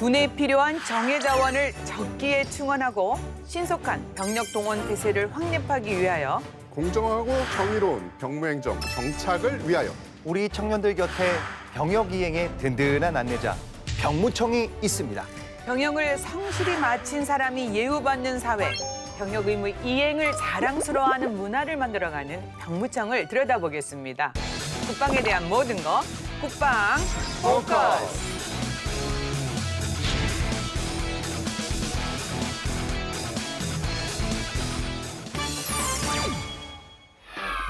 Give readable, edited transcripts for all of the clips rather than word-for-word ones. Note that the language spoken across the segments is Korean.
군에 필요한 정예 자원을 적기에 충원하고 신속한 병력 동원 태세를 확립하기 위하여 공정하고 정의로운 병무행정 정착을 위하여 우리 청년들 곁에 병역 이행의 든든한 안내자 병무청이 있습니다. 병역을 성실히 마친 사람이 예우받는 사회, 병역 의무 이행을 자랑스러워하는 문화를 만들어가는 병무청을 들여다보겠습니다. 국방에 대한 모든 것, 국방 포커스!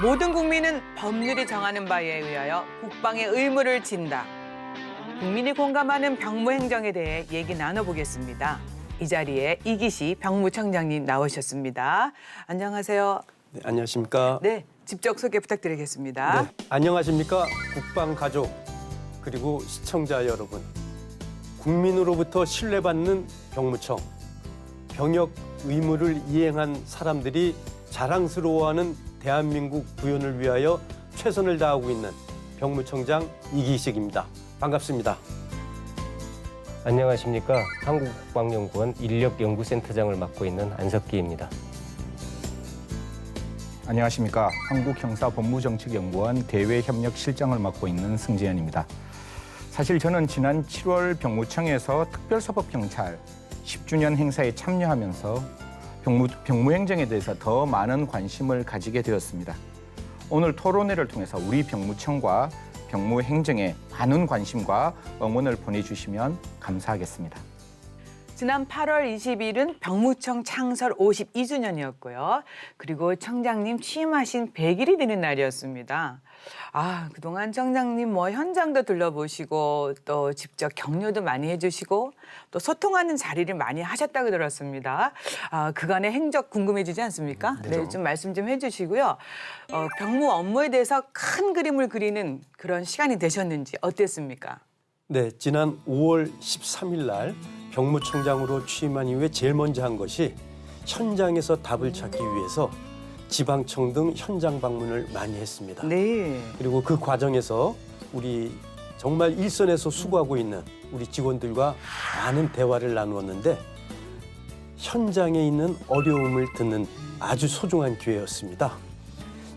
모든 국민은 법률이 정하는 바에 의하여 국방의 의무를 진다. 국민이 공감하는 병무행정에 대해 얘기 나눠보겠습니다. 이 자리에 이기시 병무청장님 나오셨습니다. 안녕하세요. 네, 안녕하십니까. 네, 직접 소개 부탁드리겠습니다. 네, 안녕하십니까. 국방가족 그리고 시청자 여러분. 국민으로부터 신뢰받는 병무청. 병역 의무를 이행한 사람들이 자랑스러워하는 대한민국 구현을 위하여 최선을 다하고 있는 병무청장 이기식입니다. 반갑습니다. 안녕하십니까. 한국국방연구원 인력연구센터장을 맡고 있는 안석기입니다. 안녕하십니까. 한국형사법무정책연구원 대외협력실장을 맡고 있는 승재현입니다. 사실 저는 지난 7월 병무청에서 특별사법경찰 10주년 행사에 참여하면서 병무행정에 대해서 더 많은 관심을 가지게 되었습니다. 오늘 토론회를 통해서 우리 병무청과 병무행정에 많은 관심과 응원을 보내주시면 감사하겠습니다. 지난 8월 20일은 병무청 창설 52주년이었고요. 그리고 청장님 취임하신 100일이 되는 날이었습니다. 그동안 청장님 현장도 둘러보시고 또 직접 격려도 많이 해주시고 또 소통하는 자리를 많이 하셨다고 들었습니다. 그간의 행적 궁금해지지 않습니까? 네, 좀 말씀 좀 해주시고요. 병무 업무에 대해서 큰 그림을 그리는 그런 시간이 되셨는지 어땠습니까? 네, 지난 5월 13일 날 병무청장으로 취임한 이후에 제일 먼저 한 것이 현장에서 답을 찾기 위해서 지방청 등 현장 방문을 많이 했습니다. 네. 그리고 그 과정에서 우리 정말 일선에서 수고하고 있는 우리 직원들과 많은 대화를 나누었는데 현장에 있는 어려움을 듣는 아주 소중한 기회였습니다.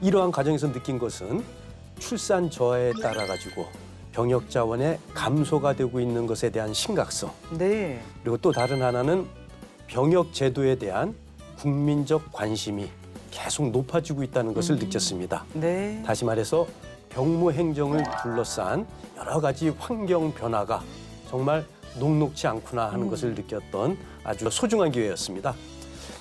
이러한 과정에서 느낀 것은 출산 저하에 따라 가지고 병역 자원의 감소가 되고 있는 것에 대한 심각성. 네. 그리고 또 다른 하나는 병역 제도에 대한 국민적 관심이 계속 높아지고 있다는 것을 느꼈습니다. 네. 다시 말해서 병무행정을 둘러싼 여러 가지 환경 변화가 정말 녹록지 않구나 하는 것을 느꼈던 아주 소중한 기회였습니다.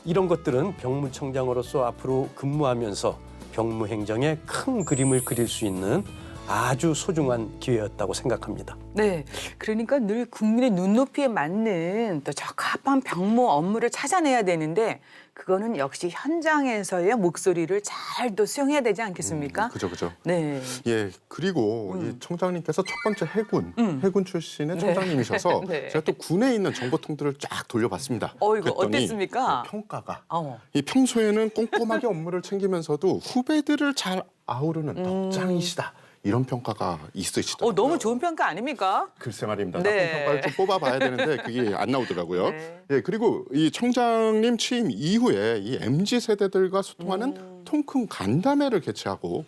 이런 것들은 병무청장으로서 앞으로 근무하면서 병무행정의 큰 그림을 그릴 수 있는 아주 소중한 기회였다고 생각합니다. 네, 그러니까 늘 국민의 눈높이에 맞는 또 적합한 병무 업무를 찾아내야 되는데 그거는 역시 현장에서의 목소리를 잘 또 수용해야 되지 않겠습니까? 그죠. 네. 예, 그리고 이 청장님께서 첫 번째 해군 출신의 청장님이셔서 네. 제가 또 군에 있는 정보통들을 쫙 돌려봤습니다. 이거 그랬더니 어땠습니까? 평가가 어. 이 평소에는 꼼꼼하게 업무를 챙기면서도 후배들을 잘 아우르는 덕장이시다. 이런 평가가 있으시더라고요. 너무 좋은 평가 아닙니까? 글쎄 말입니다. 네. 나쁜 평가를 좀 뽑아봐야 되는데 그게 안 나오더라고요. 네. 예, 그리고 이 청장님 취임 이후에 이 MZ 세대들과 소통하는 통큰 간담회를 개최하고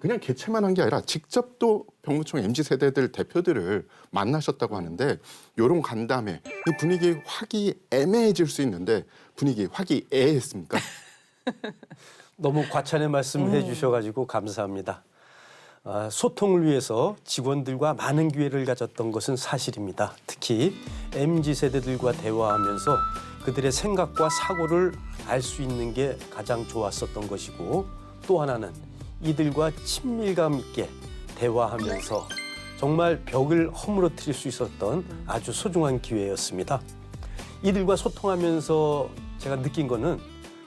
그냥 개최만 한 게 아니라 직접 또 병무청 MZ 세대들 대표들을 만나셨다고 하는데 이런 간담회, 이 분위기 화기애매해질 수 있는데 분위기 화기애애했습니까? 너무 과찬의 말씀해 주셔가지고 감사합니다. 소통을 위해서 직원들과 많은 기회를 가졌던 것은 사실입니다. 특히 MZ세대들과 대화하면서 그들의 생각과 사고를 알 수 있는 게 가장 좋았었던 것이고 또 하나는 이들과 친밀감 있게 대화하면서 정말 벽을 허물어뜨릴 수 있었던 아주 소중한 기회였습니다. 이들과 소통하면서 제가 느낀 거는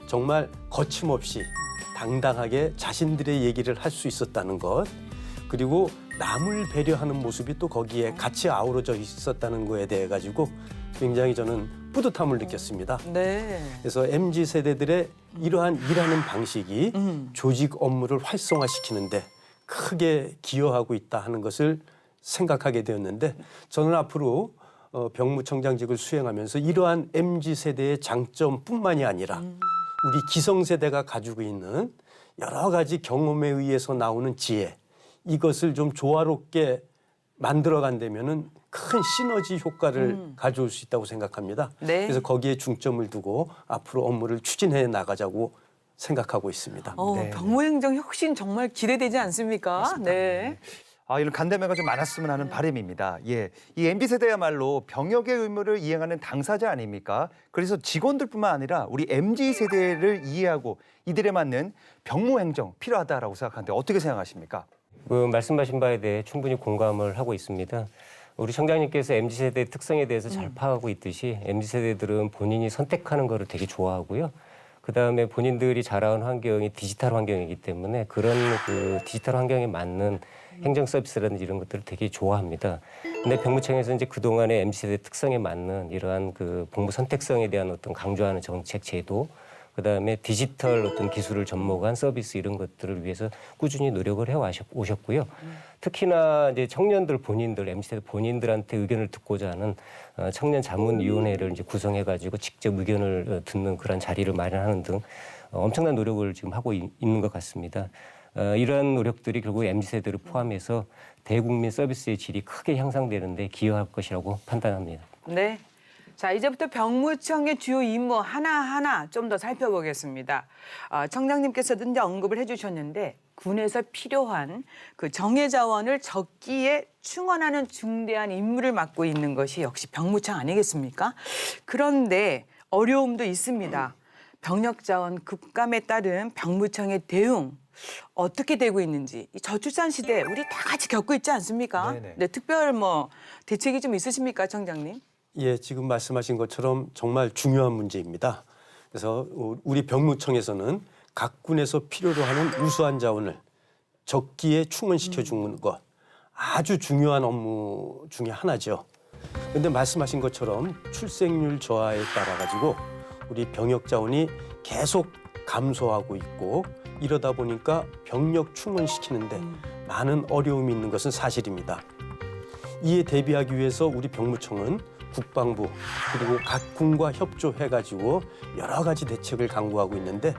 정말 거침없이 당당하게 자신들의 얘기를 할 수 있었다는 것, 그리고 남을 배려하는 모습이 또 거기에 같이 아우러져 있었다는 거에 대해 가지고 굉장히 저는 뿌듯함을 느꼈습니다. 네. 그래서 MZ 세대들의 이러한 일하는 방식이 조직 업무를 활성화시키는데 크게 기여하고 있다 하는 것을 생각하게 되었는데 저는 앞으로 병무청장직을 수행하면서 이러한 MZ 세대의 장점뿐만이 아니라 우리 기성세대가 가지고 있는 여러 가지 경험에 의해서 나오는 지혜, 이것을 좀 조화롭게 만들어간다면은 큰 시너지 효과를 가져올 수 있다고 생각합니다. 네. 그래서 거기에 중점을 두고 앞으로 업무를 추진해 나가자고 생각하고 있습니다. 네. 병무행정 혁신 정말 기대되지 않습니까? 네. 이런 간담회가 좀 많았으면 하는 바람입니다. 예, 이 MZ 세대야말로 병역의 의무를 이행하는 당사자 아닙니까? 그래서 직원들뿐만 아니라 우리 MZ 세대를 이해하고 이들에 맞는 병무 행정 필요하다라고 생각하는데 어떻게 생각하십니까? 말씀하신 바에 대해 충분히 공감을 하고 있습니다. 우리 청장님께서 MZ세대의 특성에 대해서 잘 파악하고 있듯이 MZ세대들은 본인이 선택하는 거를 되게 좋아하고요. 그다음에 본인들이 자라온 환경이 디지털 환경이기 때문에 그런 그 디지털 환경에 맞는 행정 서비스라든지 이런 것들을 되게 좋아합니다. 근데 병무청에서 이제 그동안의 MZ세대 특성에 맞는 이러한 그 복무 선택성에 대한 어떤 강조하는 정책 제도, 그다음에 디지털 어떤 기술을 접목한 서비스 이런 것들을 위해서 꾸준히 노력을 해 오셨고요. 특히나 이제 청년들 본인들, MZ세대 본인들한테 의견을 듣고자 하는 청년 자문위원회를 이제 구성해가지고 직접 의견을 듣는 그런 자리를 마련하는 등 엄청난 노력을 지금 하고 있는 것 같습니다. 이러한 노력들이 결국 MZ세대를 포함해서 대국민 서비스의 질이 크게 향상되는 데 기여할 것이라고 판단합니다. 네. 자, 이제부터 병무청의 주요 임무 하나하나 좀 더 살펴보겠습니다. 청장님께서도 이제 언급을 해주셨는데 군에서 필요한 그 정예 자원을 적기에 충원하는 중대한 임무를 맡고 있는 것이 역시 병무청 아니겠습니까? 그런데 어려움도 있습니다. 병력 자원 급감에 따른 병무청의 대응 어떻게 되고 있는지, 이 저출산 시대 우리 다 같이 겪고 있지 않습니까? 네네. 네, 특별 대책이 좀 있으십니까, 청장님? 예, 지금 말씀하신 것처럼 정말 중요한 문제입니다. 그래서 우리 병무청에서는 각 군에서 필요로 하는 우수한 자원을 적기에 충원시켜 주는 것 아주 중요한 업무 중에 하나죠. 그런데 말씀하신 것처럼 출생률 저하에 따라 가지고 우리 병역 자원이 계속 감소하고 있고 이러다 보니까 병력 충원시키는데 많은 어려움이 있는 것은 사실입니다. 이에 대비하기 위해서 우리 병무청은 국방부 그리고 각 군과 협조해가지고 여러 가지 대책을 강구하고 있는데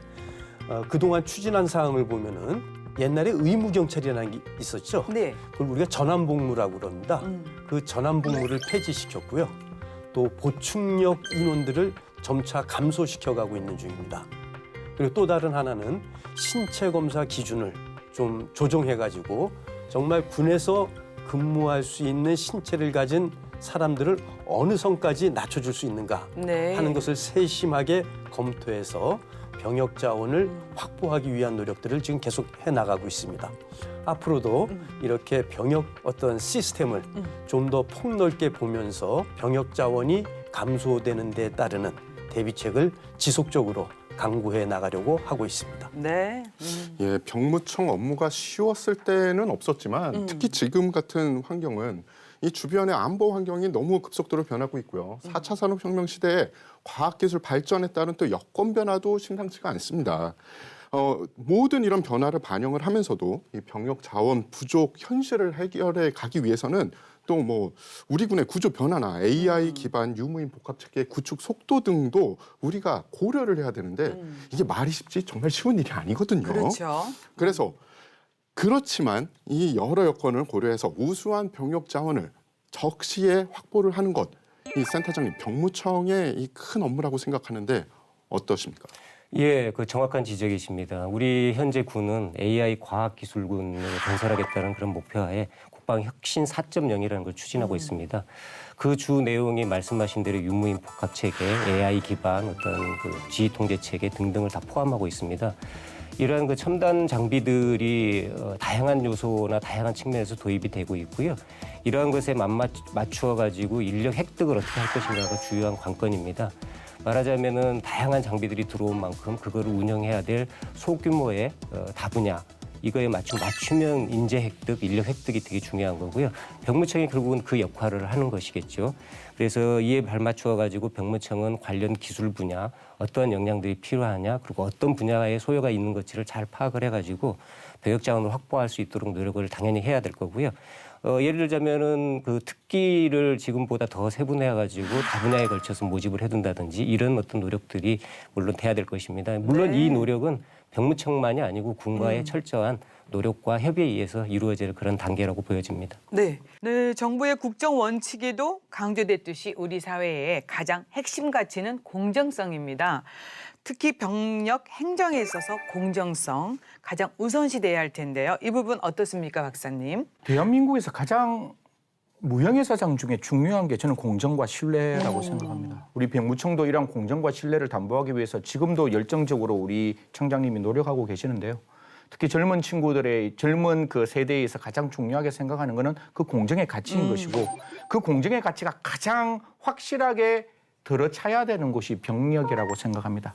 그동안 추진한 사항을 보면은 옛날에 의무경찰이라는 게 있었죠. 네. 그걸 우리가 전환복무라고 그럽니다. 그 전환복무를 폐지시켰고요. 또 보충력 인원들을 점차 감소시켜가고 있는 중입니다. 그리고 또 다른 하나는 신체 검사 기준을 좀 조정해가지고 정말 군에서 근무할 수 있는 신체를 가진 사람들을 어느 선까지 낮춰줄 수 있는가 네. 하는 것을 세심하게 검토해서 병역 자원을 확보하기 위한 노력들을 지금 계속 해나가고 있습니다. 앞으로도 이렇게 병역 어떤 시스템을 좀 더 폭넓게 보면서 병역 자원이 감소되는 데 따르는 대비책을 지속적으로 강구해 나가려고 하고 있습니다. 네. 예, 병무청 업무가 쉬웠을 때는 없었지만 특히 지금 같은 환경은 이 주변의 안보 환경이 너무 급속도로 변하고 있고요. 4차 산업혁명 시대에 과학기술 발전에 따른 또 여건 변화도 심상치가 않습니다. 모든 이런 변화를 반영을 하면서도 이 병력 자원 부족 현실을 해결해 가기 위해서는 또 뭐 우리 군의 구조 변화나 AI 기반 유무인 복합 체계 구축 속도 등도 우리가 고려를 해야 되는데 이게 말이 쉽지 정말 쉬운 일이 아니거든요. 그렇죠. 그래서 그렇지만 이 여러 여건을 고려해서 우수한 병력 자원을 적시에 확보를 하는 것, 이 센터장님 병무청의 이 큰 업무라고 생각하는데 어떠십니까? 예, 그 정확한 지적이십니다. 우리 현재 군은 AI 과학기술군을 건설하겠다는 그런 목표하에 국방혁신 4.0이라는 걸 추진하고 있습니다. 그 주 내용이 말씀하신 대로 유무인 복합체계, AI 기반 어떤 그 지휘통제체계 등등을 다 포함하고 있습니다. 이러한 그 첨단 장비들이 다양한 요소나 다양한 측면에서 도입이 되고 있고요. 이러한 것에 맞추어 가지고 인력 획득을 어떻게 할 것인가가 주요한 관건입니다. 말하자면은 다양한 장비들이 들어온 만큼 그거를 운영해야 될 소규모의 다분야 이거에 맞추면 인재 획득, 인력 획득이 되게 중요한 거고요. 병무청이 결국은 그 역할을 하는 것이겠죠. 그래서 이에 발맞추어 가지고 병무청은 관련 기술 분야, 어떠한 역량들이 필요하냐, 그리고 어떤 분야에 소요가 있는 것지를 잘 파악을 해가지고 병역 자원을 확보할 수 있도록 노력을 당연히 해야 될 거고요. 예를 들자면은 그 특기를 지금보다 더 세분화해가지고 다분야에 걸쳐서 모집을 해둔다든지 이런 어떤 노력들이 물론 돼야 될 것입니다. 물론 이 노력은 병무청만이 아니고 군과의 철저한 노력과 협의에 의해서 이루어질 그런 단계라고 보여집니다. 네. 네, 정부의 국정 원칙에도 강조됐듯이 우리 사회의 가장 핵심 가치는 공정성입니다. 특히 병력 행정에 있어서 공정성 가장 우선시돼야 할 텐데요. 이 부분 어떻습니까, 박사님? 대한민국에서 가장 무형의 사상 중에 중요한 게 저는 공정과 신뢰라고 생각합니다. 우리 병무청도 이런 공정과 신뢰를 담보하기 위해서 지금도 열정적으로 우리 청장님이 노력하고 계시는데요. 특히 젊은 친구들의 젊은 그 세대에서 가장 중요하게 생각하는 것은 그 공정의 가치인 것이고 그 공정의 가치가 가장 확실하게 들어차야 되는 곳이 병력이라고 생각합니다.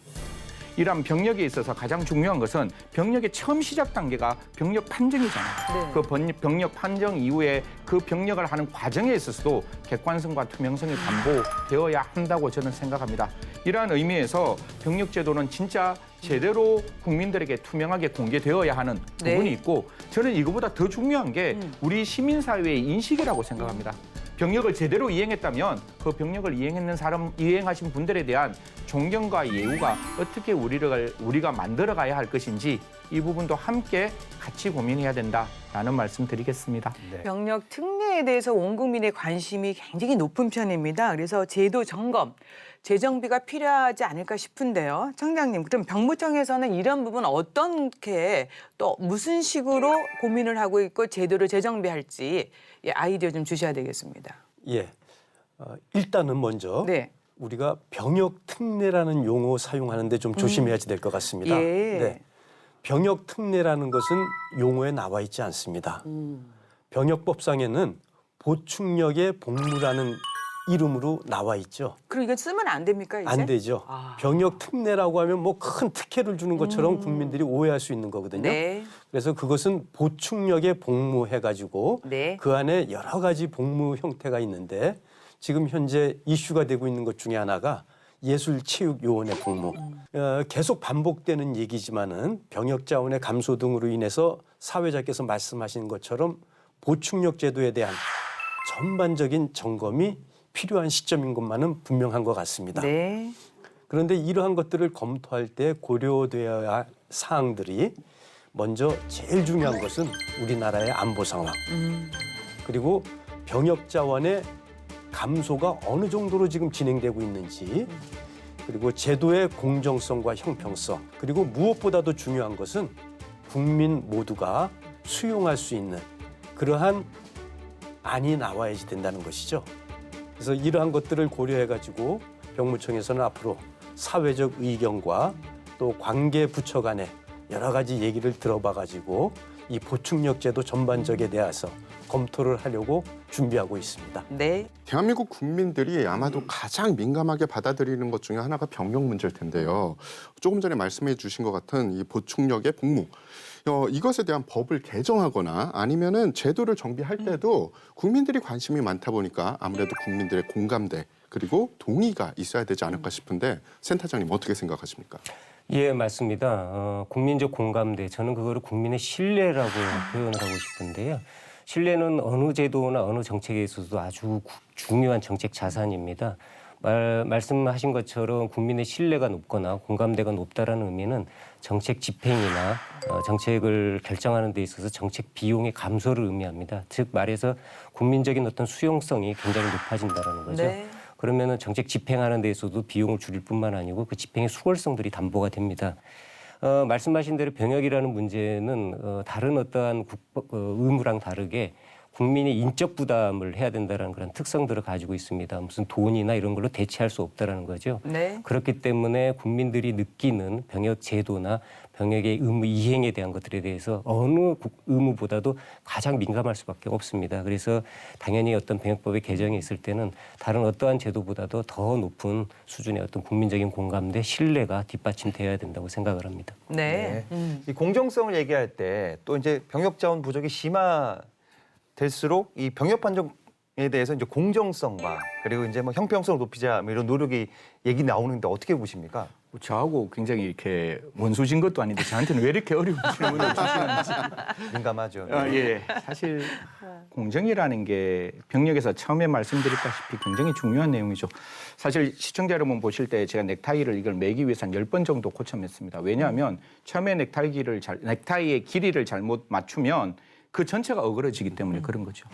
이러한 병력에 있어서 가장 중요한 것은 병력의 처음 시작 단계가 병력 판정이잖아요. 네. 그 병력 판정 이후에 그 병력을 하는 과정에 있어서도 객관성과 투명성이 담보되어야 한다고 저는 생각합니다. 이러한 의미에서 병력 제도는 진짜 제대로 국민들에게 투명하게 공개되어야 하는 네. 부분이 있고 저는 이거보다 더 중요한 게 우리 시민사회의 인식이라고 생각합니다. 병력을 제대로 이행했다면 그 병력을 이행하신 분들에 대한 존경과 예우가 어떻게 우리가 만들어가야 할 것인지 이 부분도 함께 같이 고민해야 된다라는 말씀 드리겠습니다. 네. 병력 특례에 대해서 온 국민의 관심이 굉장히 높은 편입니다. 그래서 제도 점검, 재정비가 필요하지 않을까 싶은데요. 청장님, 그럼 병무청에서는 이런 부분 어떻게 또 무슨 식으로 고민을 하고 있고 제도를 재정비할지 아이디어 좀 주셔야 되겠습니다. 예. 일단은 먼저 네. 우리가 병역 특례라는 용어 사용하는데 좀 조심해야 될 것 같습니다. 예. 네. 병역 특례라는 것은 용어에 나와 있지 않습니다. 병역법상에는 보충력의 복무라는 이름으로 나와 있죠. 그럼 이거 쓰면 안 됩니까, 이제? 안 되죠. 아. 병역 특례라고 하면 뭐 큰 특혜를 주는 것처럼 국민들이 오해할 수 있는 거거든요. 네. 그래서 그것은 보충력에 복무해가지고 네. 그 안에 여러 가지 복무 형태가 있는데 지금 현재 이슈가 되고 있는 것 중에 하나가 예술체육요원의 복무. 계속 반복되는 얘기지만은 병역 자원의 감소 등으로 인해서 사회자께서 말씀하신 것처럼 보충력 제도에 대한 전반적인 점검이 필요한 시점인 것만은 분명한 것 같습니다. 네. 그런데 이러한 것들을 검토할 때 고려되어야 할 사항들이 먼저 제일 중요한 것은 우리나라의 안보 상황 그리고 병역 자원의 감소가 어느 정도로 지금 진행되고 있는지 그리고 제도의 공정성과 형평성 그리고 무엇보다도 중요한 것은 국민 모두가 수용할 수 있는 그러한 안이 나와야지 된다는 것이죠. 그래서 이러한 것들을 고려해가지고 병무청에서는 앞으로 사회적 의견과 또 관계 부처 간에 여러 가지 얘기를 들어봐가지고 이 보충력 제도 전반적에 대해서 검토를 하려고 준비하고 있습니다. 네. 대한민국 국민들이 아마도 가장 민감하게 받아들이는 것 중에 하나가 병역 문제일 텐데요. 조금 전에 말씀해 주신 것 같은 이 보충력의 복무. 이것에 대한 법을 개정하거나 아니면은 제도를 정비할 때도 국민들이 관심이 많다 보니까 아무래도 국민들의 공감대 그리고 동의가 있어야 되지 않을까 싶은데 센터장님 어떻게 생각하십니까? 예, 맞습니다. 국민적 공감대, 저는 그거를 국민의 신뢰라고 표현을 하고 싶은데요. 신뢰는 어느 제도나 어느 정책에 있어서도 아주 중요한 정책 자산입니다. 말씀하신 것처럼 국민의 신뢰가 높거나 공감대가 높다라는 의미는 정책 집행이나 정책을 결정하는 데 있어서 정책 비용의 감소를 의미합니다. 즉 말해서 국민적인 어떤 수용성이 굉장히 높아진다는 거죠. 네. 그러면은 정책 집행하는 데 있어도 비용을 줄일 뿐만 아니고 그 집행의 수월성들이 담보가 됩니다. 말씀하신 대로 병역이라는 문제는 다른 어떠한 의무랑 다르게 국민의 인적 부담을 해야 된다는 그런 특성들을 가지고 있습니다. 무슨 돈이나 이런 걸로 대체할 수 없다라는 거죠. 네. 그렇기 때문에 국민들이 느끼는 병역 제도나 병역의 의무 이행에 대한 것들에 대해서 어느 의무보다도 가장 민감할 수밖에 없습니다. 그래서 당연히 어떤 병역법의 개정이 있을 때는 다른 어떠한 제도보다도 더 높은 수준의 어떤 국민적인 공감대, 신뢰가 뒷받침되어야 된다고 생각을 합니다. 네. 이 공정성을 얘기할 때 또 이제 병역 자원 부족이 심화될수록 이 병역 판정에 대해서 이제 공정성과 그리고 이제 뭐 형평성을 높이자 뭐 이런 노력이 얘기 나오는데 어떻게 보십니까? 저하고 굉장히 이렇게 원수진 것도 아닌데 저한테는 왜 이렇게 어려운 질문을 주시는지. 민감하죠. 예. 사실 공정이라는 게 병력에서 처음에 말씀드렸다시피 굉장히 중요한 내용이죠. 사실 시청자 여러분 보실 때 제가 넥타이를 이걸 매기 위해서 한 10번 정도 고쳐맸습니다. 왜냐하면 처음에 넥타이의 길이를 잘못 맞추면 그 전체가 어그러지기 때문에 그런 거죠.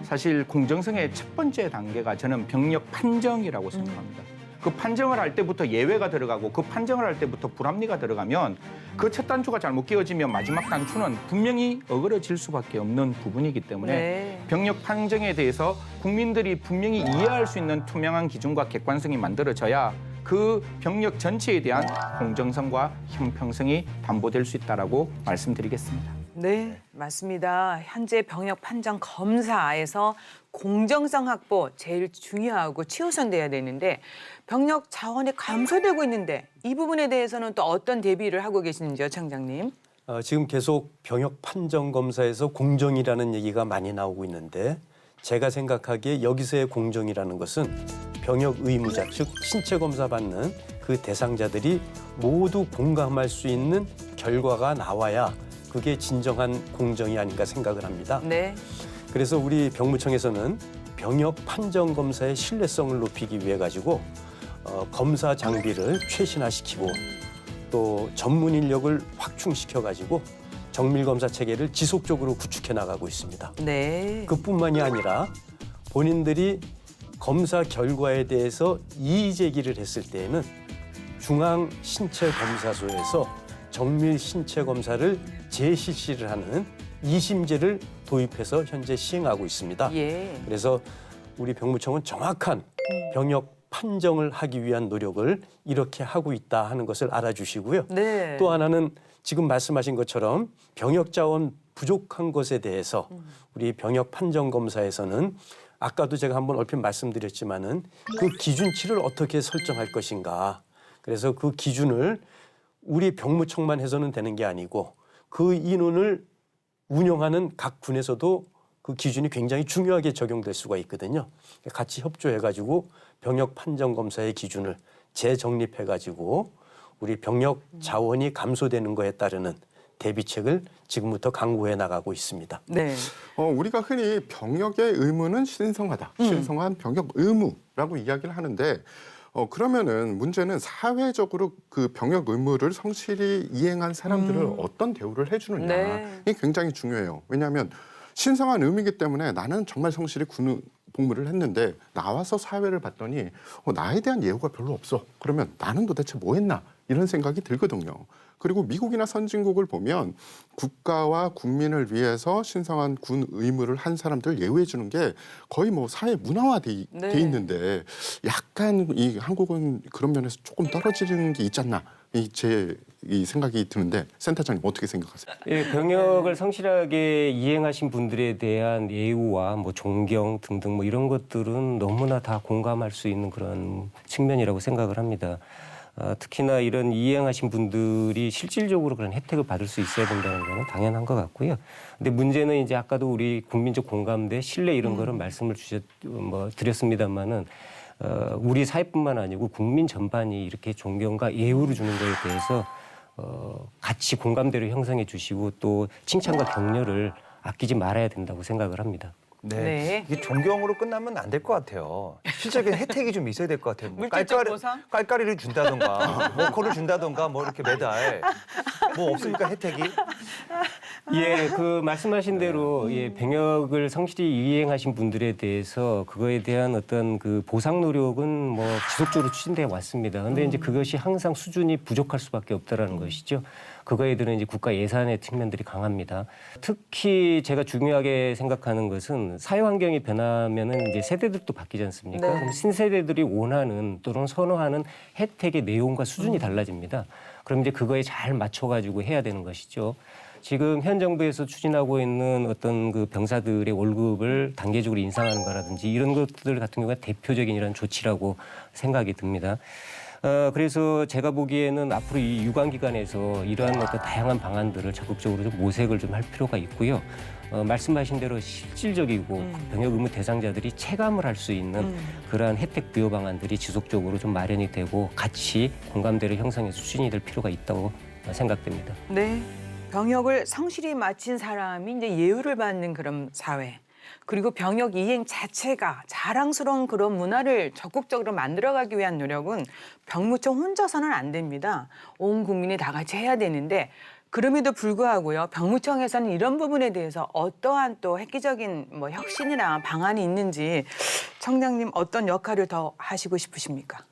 사실 공정성의 첫 번째 단계가 저는 병력 판정이라고 생각합니다. 그 판정을 할 때부터 예외가 들어가고 그 판정을 할 때부터 불합리가 들어가면 그 첫 단추가 잘못 끼워지면 마지막 단추는 분명히 어그러질 수밖에 없는 부분이기 때문에 네. 병력 판정에 대해서 국민들이 분명히 이해할 수 있는 투명한 기준과 객관성이 만들어져야 그 병력 전체에 대한 공정성과 형평성이 담보될 수 있다라고 말씀드리겠습니다. 네, 맞습니다. 현재 병력 판정 검사에서 공정성 확보 제일 중요하고 최우선돼야 되는데 병력 자원이 감소되고 있는데 이 부분에 대해서는 또 어떤 대비를 하고 계시는지요, 청장님? 지금 계속 병역 판정 검사에서 공정이라는 얘기가 많이 나오고 있는데 제가 생각하기에 여기서의 공정이라는 것은 병역 의무자, 즉 신체 검사 받는 그 대상자들이 모두 공감할 수 있는 결과가 나와야 그게 진정한 공정이 아닌가 생각을 합니다. 네. 그래서 우리 병무청에서는 병역 판정 검사의 신뢰성을 높이기 위해 가지고 검사 장비를 최신화시키고 또 전문 인력을 확충시켜 가지고 정밀 검사 체계를 지속적으로 구축해 나가고 있습니다. 네. 그뿐만이 아니라 본인들이 검사 결과에 대해서 이의 제기를 했을 때에는 중앙 신체 검사소에서 정밀 신체 검사를 재실시를 하는 이심제를 도입해서 현재 시행하고 있습니다. 예. 그래서 우리 병무청은 정확한 병역 판정을 하기 위한 노력을 이렇게 하고 있다 하는 것을 알아주시고요. 네. 또 하나는 지금 말씀하신 것처럼 병역 자원 부족한 것에 대해서 우리 병역 판정 검사에서는 아까도 제가 한번 얼핏 말씀드렸지만은 그 기준치를 어떻게 설정할 것인가. 그래서 그 기준을 우리 병무청만 해서는 되는 게 아니고 그 인원을 운영하는 각 군에서도 그 기준이 굉장히 중요하게 적용될 수가 있거든요. 같이 협조해가지고 병역 판정 검사의 기준을 재정립해가지고 우리 병역 자원이 감소되는 거에 따르는 대비책을 지금부터 강구해 나가고 있습니다. 네. 우리가 흔히 병역의 의무는 신성하다, 신성한 병역 의무라고 이야기를 하는데 그러면은 문제는 사회적으로 그 병역 의무를 성실히 이행한 사람들을 어떤 대우를 해주느냐 네. 이게 굉장히 중요해요. 왜냐하면 신성한 의무이기 때문에 나는 정말 성실히 군 복무를 했는데 나와서 사회를 봤더니 나에 대한 예우가 별로 없어. 그러면 나는 도대체 뭐 했나 이런 생각이 들거든요. 그리고 미국이나 선진국을 보면 국가와 국민을 위해서 신성한 군 의무를 한 사람들 예우해 주는 게 거의 뭐 사회 문화화돼 네. 돼 있는데 약간 이 한국은 그런 면에서 조금 떨어지는 게 있지 않나 제 생각이 드는데 센터장님 어떻게 생각하세요? 예, 병역을 성실하게 이행하신 분들에 대한 예우와 뭐 존경 등등 뭐 이런 것들은 너무나 다 공감할 수 있는 그런 측면이라고 생각을 합니다. 특히나 이런 이행하신 분들이 실질적으로 그런 혜택을 받을 수 있어야 된다는 거는 당연한 것 같고요. 근데 문제는 이제 아까도 우리 국민적 공감대, 신뢰 이런 거를 말씀을 드렸습니다만은 우리 사회뿐만 아니고 국민 전반이 이렇게 존경과 예우를 주는 거에 대해서 같이 공감대를 형성해 주시고 또 칭찬과 격려를 아끼지 말아야 된다고 생각을 합니다. 네. 네. 이게 존경으로 끝나면 안 될 것 같아요. 실제적인 혜택이 좀 있어야 될 것 같아요. 뭐 물질적 보상? 깔깔이를 준다던가, 워커를 준다던가, 뭐 이렇게 매달. 뭐 없습니까, 혜택이? 예, 그 말씀하신 대로 예, 병역을 성실히 이행하신 분들에 대해서 그거에 대한 어떤 그 보상 노력은 뭐 지속적으로 추진돼 왔습니다. 근데 이제 그것이 항상 수준이 부족할 수밖에 없다라는 것이죠. 그거에 대한 이제 국가 예산의 측면들이 강합니다. 특히 제가 중요하게 생각하는 것은 사회 환경이 변하면은 이제 세대들도 바뀌지 않습니까? 네. 그럼 신세대들이 원하는 또는 선호하는 혜택의 내용과 수준이 달라집니다. 그럼 이제 그거에 잘 맞춰가지고 해야 되는 것이죠. 지금 현 정부에서 추진하고 있는 어떤 그 병사들의 월급을 단계적으로 인상하는 거라든지 이런 것들 같은 경우가 대표적인 이런 조치라고 생각이 듭니다. 그래서 제가 보기에는 앞으로 이 유관기관에서 이러한 어떤 다양한 방안들을 적극적으로 좀 모색을 좀 할 필요가 있고요. 말씀하신 대로 실질적이고 병역 의무 대상자들이 체감을 할 수 있는 그러한 혜택 부여 방안들이 지속적으로 좀 마련이 되고 같이 공감대를 형성해서 추진이 될 필요가 있다고 생각됩니다. 네. 병역을 성실히 마친 사람이 이제 예우를 받는 그런 사회. 그리고 병역 이행 자체가 자랑스러운 그런 문화를 적극적으로 만들어가기 위한 노력은 병무청 혼자서는 안 됩니다. 온 국민이 다 같이 해야 되는데 그럼에도 불구하고요. 병무청에서는 이런 부분에 대해서 어떠한 또 획기적인 뭐 혁신이나 방안이 있는지 청장님 어떤 역할을 더 하시고 싶으십니까?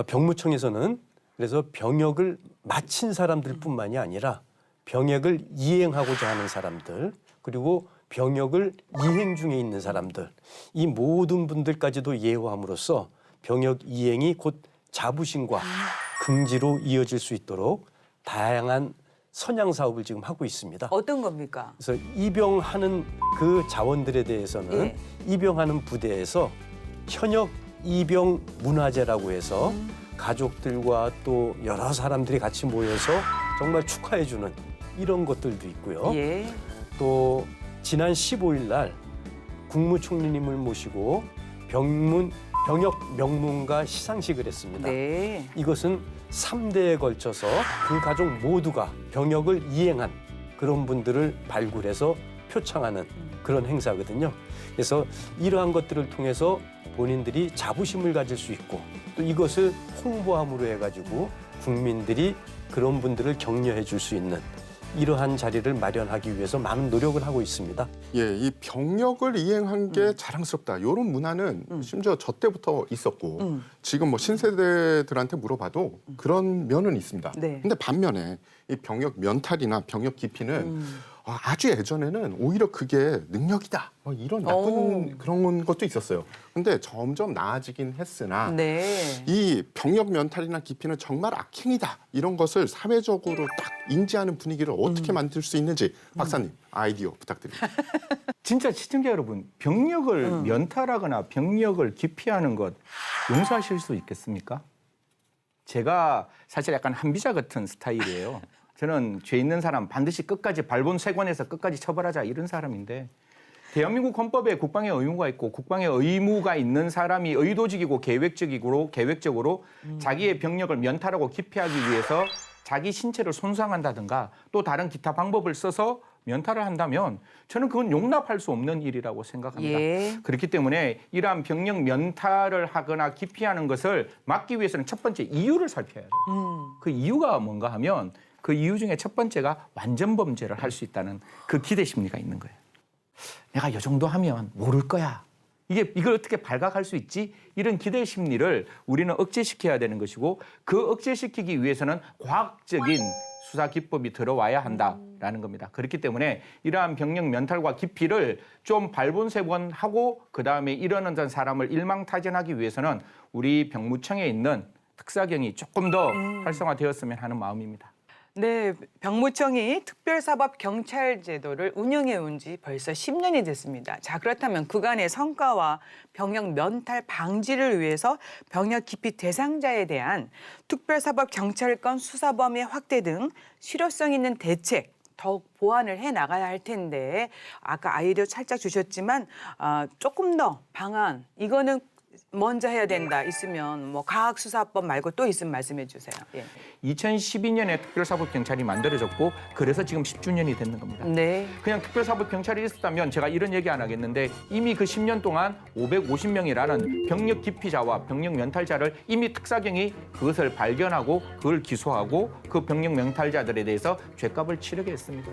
병무청에서는 그래서 병역을 마친 사람들뿐만이 아니라 병역을 이행하고자 하는 사람들 그리고 병역을 이행 중에 있는 사람들 이 모든 분들까지도 예우함으로써 병역 이행이 곧 자부심과 긍지로 이어질 수 있도록 다양한 선양 사업을 지금 하고 있습니다. 어떤 겁니까? 그래서 입영하는 그 자원들에 대해서는 예. 입영하는 부대에서 현역 입영 문화제라고 해서 가족들과 또 여러 사람들이 같이 모여서 정말 축하해주는 이런 것들도 있고요. 예. 또 지난 15일 날 국무총리님을 모시고 병역 명문가 시상식을 했습니다. 네. 이것은 3대에 걸쳐서 그 가족 모두가 병역을 이행한 그런 분들을 발굴해서 표창하는 그런 행사거든요. 그래서 이러한 것들을 통해서 본인들이 자부심을 가질 수 있고 또 이것을 홍보함으로 해가지고 국민들이 그런 분들을 격려해 줄 수 있는 이러한 자리를 마련하기 위해서 많은 노력을 하고 있습니다. 예, 이 병역을 이행한 게 자랑스럽다. 이런 문화는 심지어 저 때부터 있었고 지금 뭐 신세대들한테 물어봐도 그런 면은 있습니다. 네. 근데 반면에 이 병역 면탈이나 병역 기피는 아주 예전에는 오히려 그게 능력이다. 뭐 이런 나쁜 그런 것도 있었어요. 근데 점점 나아지긴 했으나 네. 이 병역 면탈이나 기피는 정말 악행이다. 이런 것을 사회적으로 딱 인지하는 분위기를 어떻게 만들 수 있는지 박사님 아이디어 부탁드립니다. 진짜 시청자 여러분, 병역을 면탈하거나 병역을 기피하는 것 용서하실 수 있겠습니까? 제가 사실 약간 한비자 같은 스타일이에요. 저는 죄 있는 사람 반드시 끝까지 발본색원에서 끝까지 처벌하자 이런 사람인데 대한민국 헌법에 국방의 의무가 있고 국방의 의무가 있는 사람이 의도적이고 계획적으로 자기의 병력을 면탈하고 기피하기 위해서 자기 신체를 손상한다든가 또 다른 기타 방법을 써서 면탈을 한다면 저는 그건 용납할 수 없는 일이라고 생각합니다. 예. 그렇기 때문에 이러한 병력 면탈을 하거나 기피하는 것을 막기 위해서는 첫 번째 이유를 살펴야 돼요. 그 이유가 뭔가 하면 그 이유 중에 첫 번째가 완전 범죄를 할 수 있다는 그 기대 심리가 있는 거예요. 내가 이 정도 하면 모를 거야. 이걸 어떻게 발각할 수 있지? 이런 기대 심리를 우리는 억제시켜야 되는 것이고 그 억제시키기 위해서는 과학적인 수사 기법이 들어와야 한다라는 겁니다. 그렇기 때문에 이러한 병력 면탈과 기피를 좀 발본색원하고 그다음에 이러는 사람을 일망타진하기 위해서는 우리 병무청에 있는 특사경이 조금 더 활성화되었으면 하는 마음입니다. 네, 병무청이 특별사법경찰 제도를 운영해 온 지 벌써 10년이 됐습니다. 자, 그렇다면 그간의 성과와 병역 면탈 방지를 위해서 병역 기피 대상자에 대한 특별사법경찰권 수사 범위 확대 등 실효성 있는 대책 더욱 보완을 해 나가야 할 텐데 아까 아이디어 살짝 주셨지만 조금 더 방안 이거는 먼저 해야 된다 있으면 뭐 과학수사법 말고 또 있으면 말씀해 주세요. 예. 2012년에 특별사법경찰이 만들어졌고 그래서 지금 10주년이 됐는 겁니다. 네. 그냥 특별사법경찰이 있었다면 제가 이런 얘기 안 하겠는데 이미 그 10년 동안 550명이라는 병력 기피자와 병력 면탈자를 이미 특사경이 그것을 발견하고 그걸 기소하고 그 병력 면탈자들에 대해서 죄값을 치르게 했습니다.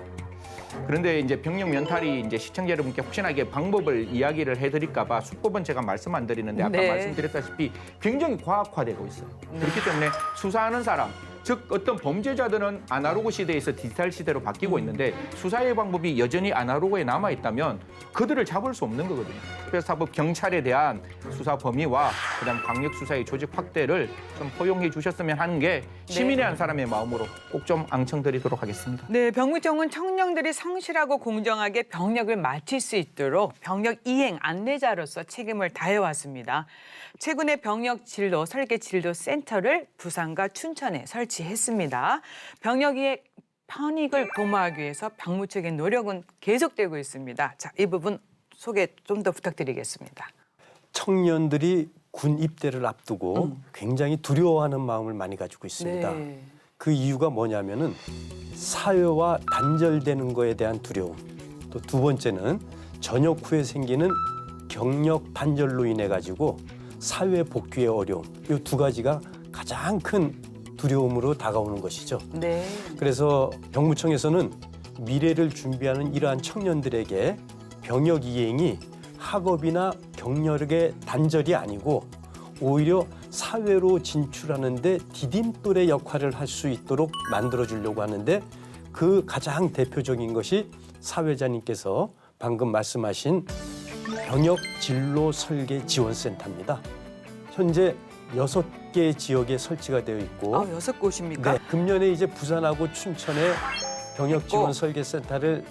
그런데 이제 병력 면탈이 이제 시청자 여러분께 혹시나 이게 방법을 이야기를 해드릴까봐 수법은 제가 말씀 안 드리는데 아까 네. 말씀드렸다시피 굉장히 과학화되고 있어요. 그렇기 때문에 수사하는 사람 즉 어떤 범죄자들은 아날로그 시대에서 디지털 시대로 바뀌고 있는데 수사의 방법이 여전히 아날로그에 남아 있다면 그들을 잡을 수 없는 거거든요. 그래서 사법 경찰에 대한 수사 범위와 그다음 강력 수사의 조직 확대를 좀 허용해 주셨으면 하는 게 시민의 한 사람의 마음으로 꼭 좀 앙청드리도록 하겠습니다. 네, 병무청은 청년들이 성실하고 공정하게 병력을 마칠 수 있도록 병력 이행 안내자로서 책임을 다해왔습니다. 최근에 병력 진로 설계 진로 센터를 부산과 춘천에 설치했습니다. 병력 이행 편익을 도모하기 위해서 병무청의 노력은 계속되고 있습니다. 자, 이 부분 소개 좀 더 부탁드리겠습니다. 청년들이 군 입대를 앞두고 굉장히 두려워하는 마음을 많이 가지고 있습니다. 네. 그 이유가 뭐냐면은 사회와 단절되는 거에 대한 두려움. 또 두 번째는 전역 후에 생기는 경력 단절로 인해 가지고 사회 복귀의 어려움. 이 두 가지가 가장 큰 두려움으로 다가오는 것이죠. 네. 그래서 병무청에서는 미래를 준비하는 이러한 청년들에게 병역 이행이 학업이나 경력의 단절이 아니고 오히려 사회로 진출하는데 디딤돌의 역할을 할 수 있도록 만들어주려고 하는데 그 가장 대표적인 것이 사회자님께서 방금 말씀하신 병역 진로 설계 지원센터입니다. 현재 6개 지역에 설치가 되어 있고 6곳입니까? 네, 금년에 이제 부산하고 춘천에 병역 지원 설계센터를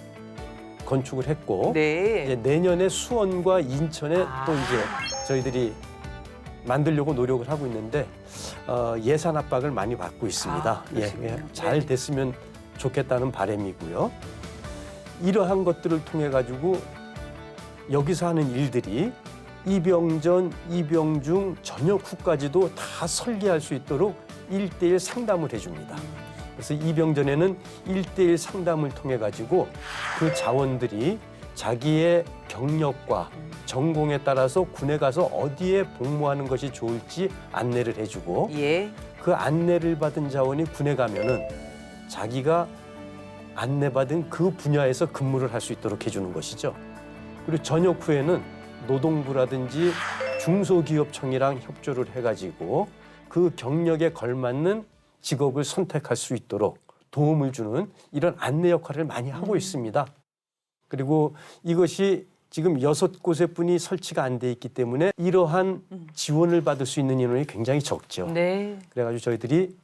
건축을 했고 네. 이제 내년에 수원과 인천에 또 이제 저희들이 만들려고 노력을 하고 있는데 예산 압박을 많이 받고 있습니다. 그러시군요. 잘 네. 됐으면 좋겠다는 바람이고요. 이러한 것들을 통해 가지고 여기서 하는 일들이 입영 전, 입영 중, 전역 후까지도 다 설계할 수 있도록 1:1 상담을 해줍니다. 그래서 입영 전에는 1:1 상담을 통해 가지고 그 자원들이 자기의 경력과 전공에 따라서 군에 가서 어디에 복무하는 것이 좋을지 안내를 해주고 예. 그 안내를 받은 자원이 군에 가면은 자기가 안내받은 그 분야에서 근무를 할 수 있도록 해주는 것이죠. 그리고 전역 후에는 노동부라든지 중소기업청이랑 협조를 해가지고 그 경력에 걸맞는 직업을 선택할 수 있도록 도움을 주는 이런 안내 역할을 많이 하고 있습니다. 그리고 이것이 지금 6곳에뿐이 설치가 안 돼 있기 때문에 이러한 지원을 받을 수 있는 인원이 굉장히 적죠. 네. 그래가지고 저희들이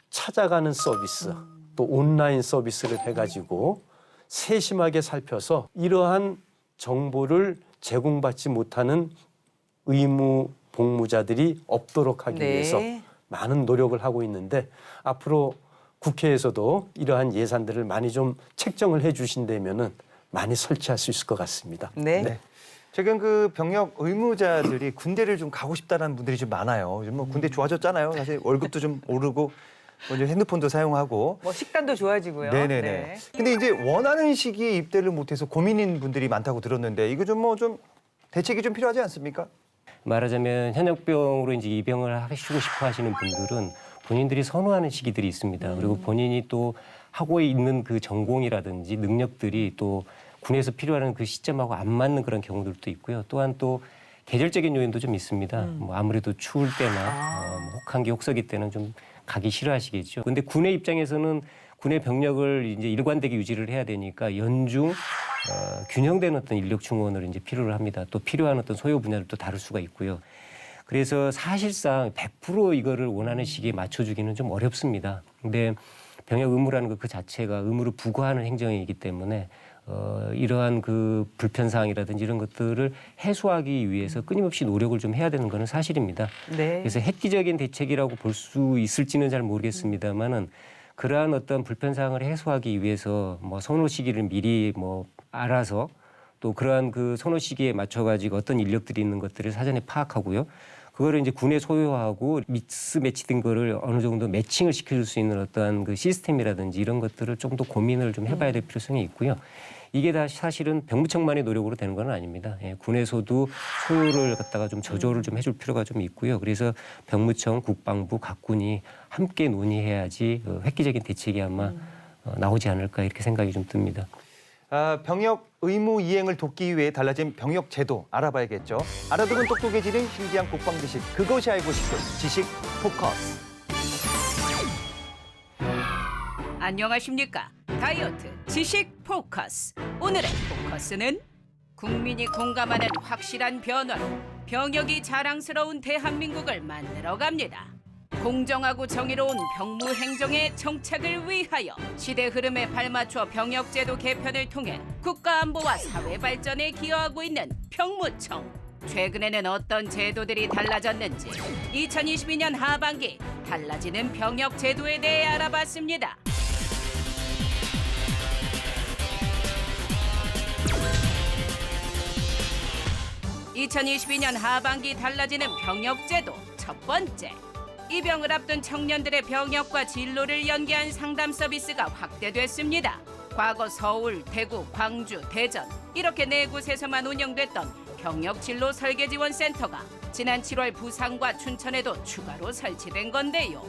찾아가는 서비스 또 온라인 서비스를 해가지고 세심하게 살펴서 이러한 정보를 제공받지 못하는 의무 복무자들이 없도록 하기 네. 위해서 많은 노력을 하고 있는데 앞으로 국회에서도 이러한 예산들을 많이 좀 책정을 해 주신다면은 많이 설치할 수 있을 것 같습니다. 네. 네. 최근 그 병역 의무자들이 군대를 좀 가고 싶다는 분들이 좀 많아요. 요즘 뭐 군대 좋아졌잖아요. 사실 월급도 좀 오르고 뭐 이제 핸드폰도 사용하고. 뭐 식단도 좋아지고요. 네네네. 네. 근데 이제 원하는 시기에 입대를 못해서 고민인 분들이 많다고 들었는데 이거 좀 뭐 좀 대책이 좀 필요하지 않습니까? 말하자면 현역병으로 이제 입영을 하시고 싶어 하시는 분들은 본인들이 선호하는 시기들이 있습니다. 그리고 본인이 또 하고 있는 그 전공이라든지 능력들이 또 군에서 필요한 그 시점하고 안 맞는 그런 경우들도 있고요. 또한 또 계절적인 요인도 좀 있습니다. 뭐 아무래도 추울 때나 뭐 혹한기 혹서기 때는 좀 가기 싫어하시겠죠. 근데 군의 입장에서는 군의 병력을 이제 일관되게 유지를 해야 되니까 연중 균형된 어떤 인력 충원을 이제 필요를 합니다. 또 필요한 어떤 소요 분야를 또 다룰 수가 있고요. 그래서 사실상 100% 이거를 원하는 시기에 맞춰주기는 좀 어렵습니다. 근데 병역 의무라는 것 그 자체가 의무를 부과하는 행정이기 때문에 이러한 그 불편사항이라든지 이런 것들을 해소하기 위해서 끊임없이 노력을 좀 해야 되는 것은 사실입니다. 네. 그래서 획기적인 대책이라고 볼 수 있을지는 잘 모르겠습니다만은 그러한 어떤 불편사항을 해소하기 위해서 뭐 선호 시기를 미리 뭐 알아서 또 그러한 그 선호 시기에 맞춰가지고 어떤 인력들이 있는 것들을 사전에 파악하고요. 그거를 이제 군에 소유하고 미스매치된 거를 어느 정도 매칭을 시켜줄 수 있는 어떠한 그 시스템이라든지 이런 것들을 좀 더 고민을 좀 해봐야 될 필요성이 있고요. 이게 다 사실은 병무청만의 노력으로 되는 건 아닙니다. 예, 군에서도 소요를 갖다가 좀 저조를 좀 해줄 필요가 좀 있고요. 그래서 병무청, 국방부, 각 군이 함께 논의해야지 획기적인 대책이 아마 나오지 않을까 이렇게 생각이 좀 듭니다. 병역 의무 이행을 돕기 위해 달라진 병역 제도 알아봐야겠죠. 알아두면 똑똑해지는 신기한 국방 지식. 그것이 알고 싶은 지식 포커스. 안녕하십니까. 다이어트 지식 포커스. 오늘의 포커스는 국민이 공감하는 확실한 변화로 병역이 자랑스러운 대한민국을 만들어갑니다. 공정하고 정의로운 병무 행정의 정착을 위하여 시대 흐름에 발맞춰 병역제도 개편을 통해 국가 안보와 사회 발전에 기여하고 있는 병무청. 최근에는 어떤 제도들이 달라졌는지 2022년 하반기 달라지는 병역 제도에 대해 알아봤습니다. (2022년) 하반기 달라지는 병역제도 첫 번째, 입영을 앞둔 청년들의 병역과 진로를 연계한 상담 서비스가 확대됐습니다. 과거 서울, 대구, 광주, 대전 이렇게 네 곳에서만 운영됐던 병역 진로 설계 지원 센터가 지난 7월 부산과 춘천에도 추가로 설치된 건데요.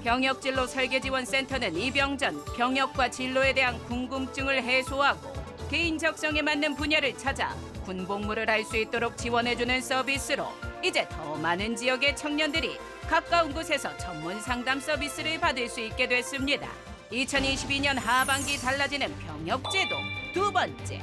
병역 진로 설계 지원 센터는 입영 전 병역과 진로에 대한 궁금증을 해소하고 개인 적성에 맞는 분야를 찾아 군 복무를 할 수 있도록 지원해주는 서비스로 이제 더 많은 지역의 청년들이 가까운 곳에서 전문 상담 서비스를 받을 수 있게 됐습니다. 2022년 하반기 달라지는 병역제도 두 번째,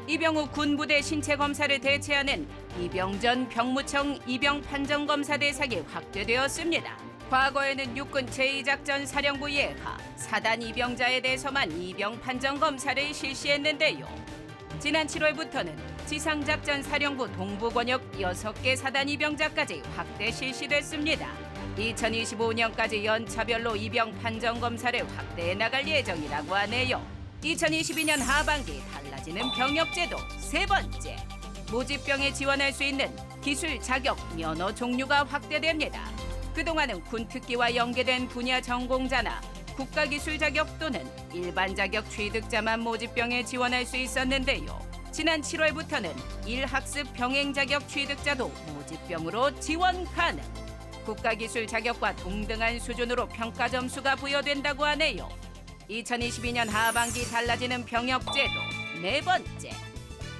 입영 후 군부대 신체 검사를 대체하는 입영 전 병무청 입영 판정 검사 대상이 확대되었습니다. 과거에는 육군 제2작전 사령부 예하 사단 입영자에 대해서만 입영 판정 검사를 실시했는데요. 지난 7월부터는 지상작전 사령부 동부권역 6개 사단 입영자까지 확대 실시됐습니다. 2025년까지 연차별로 입영 판정 검사를 확대해 나갈 예정이라고 하네요. 2022년 하반기 달라지는 병역제도 세 번째, 모집병에 지원할 수 있는 기술 자격 면허 종류가 확대됩니다. 그동안은 군특기와 연계된 분야 전공자나 국가기술 자격 또는 일반 자격 취득자만 모집병에 지원할 수 있었는데요. 지난 7월부터는 일학습 병행 자격 취득자도 모집병으로 지원 가능. 국가기술 자격과 동등한 수준으로 평가 점수가 부여된다고 하네요. 2022년 하반기 달라지는 병역제도 네 번째,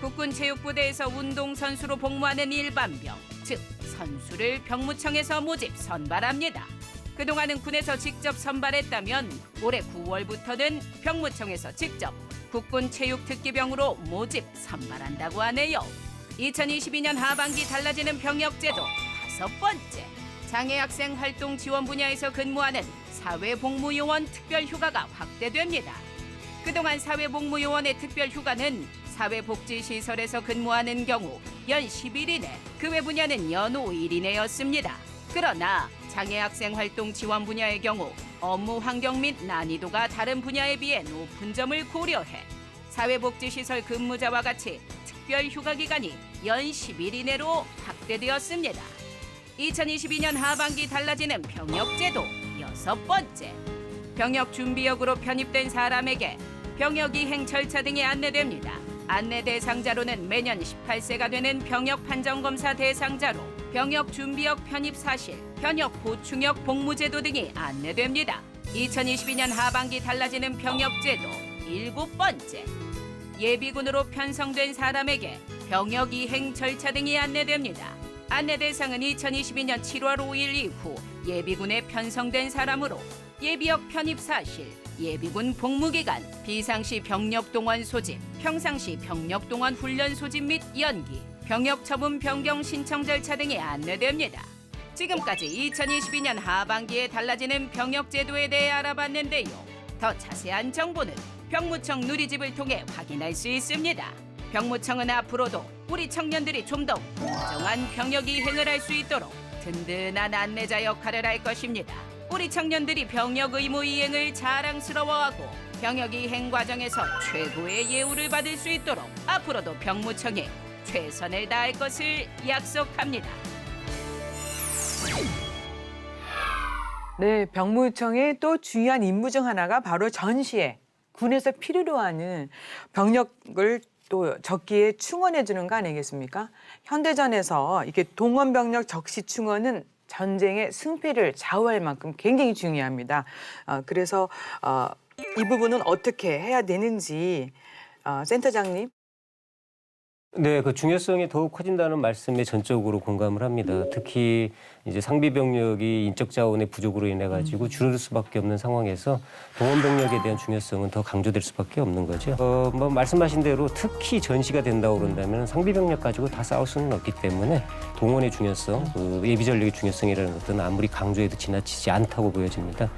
국군 체육부대에서 운동선수로 복무하는 일반병, 즉 선수를 병무청에서 모집 선발합니다. 그동안은 군에서 직접 선발했다면 올해 9월부터는 병무청에서 직접 국군 체육특기병으로 모집 선발한다고 하네요. 2022년 하반기 달라지는 병역제도 다섯 번째, 장애학생 활동 지원 분야에서 근무하는 사회복무요원 특별휴가가 확대됩니다. 그동안 사회복무요원의 특별휴가는 사회복지시설에서 근무하는 경우 연 10일 이내, 그 외 분야는 연 5일 이내였습니다. 그러나 장애학생 활동 지원 분야의 경우 업무 환경 및 난이도가 다른 분야에 비해 높은 점을 고려해 사회복지시설 근무자와 같이 특별휴가 기간이 연 10일 이내로 확대되었습니다. 2022년 하반기 달라지는 병역제도 여섯 번째, 병역 준비역으로 편입된 사람에게 병역 이행 절차 등이 안내됩니다. 안내 대상자로는 매년 18세가 되는 병역 판정검사 대상자로 병역 준비역 편입 사실, 현역 보충역 복무제도 등이 안내됩니다. 2022년 하반기 달라지는 병역제도 일곱 번째, 예비군으로 편성된 사람에게 병역 이행 절차 등이 안내됩니다. 안내 대상은 2022년 7월 5일 이후 예비군에 편성된 사람으로 예비역 편입 사실, 예비군 복무기간, 비상시 병력 동원 소집, 평상시 병력 동원 훈련 소집 및 연기, 병역 처분 변경 신청 절차 등이 안내됩니다. 지금까지 2022년 하반기에 달라지는 병역 제도에 대해 알아봤는데요. 더 자세한 정보는 병무청 누리집을 통해 확인할 수 있습니다. 병무청은 앞으로도 우리 청년들이 좀 더 공정한 병역 이행을 할 수 있도록 든든한 안내자 역할을 할 것입니다. 우리 청년들이 병역 의무 이행을 자랑스러워하고 병역 이행 과정에서 최고의 예우를 받을 수 있도록 앞으로도 병무청에 최선을 다할 것을 약속합니다. 네, 병무청의 또 중요한 임무 중 하나가 바로 전시에 군에서 필요로 하는 병력을 또 적기에 충원해 주는 거 아니겠습니까? 현대전에서 이렇게 동원 병력 적시 충원은 전쟁의 승패를 좌우할 만큼 굉장히 중요합니다. 그래서 이 부분은 어떻게 해야 되는지 센터장님. 네, 그 중요성이 더욱 커진다는 말씀에 전적으로 공감을 합니다. 특히 이제 상비 병력이 인적 자원의 부족으로 인해 가지고 줄어들 수밖에 없는 상황에서 동원 병력에 대한 중요성은 더 강조될 수밖에 없는 거죠. 뭐 말씀하신 대로 특히 전시가 된다고 그런다면 상비 병력 가지고 다 싸울 수는 없기 때문에 동원의 중요성, 그 예비 전력의 중요성이라는 것들은 아무리 강조해도 지나치지 않다고 보여집니다.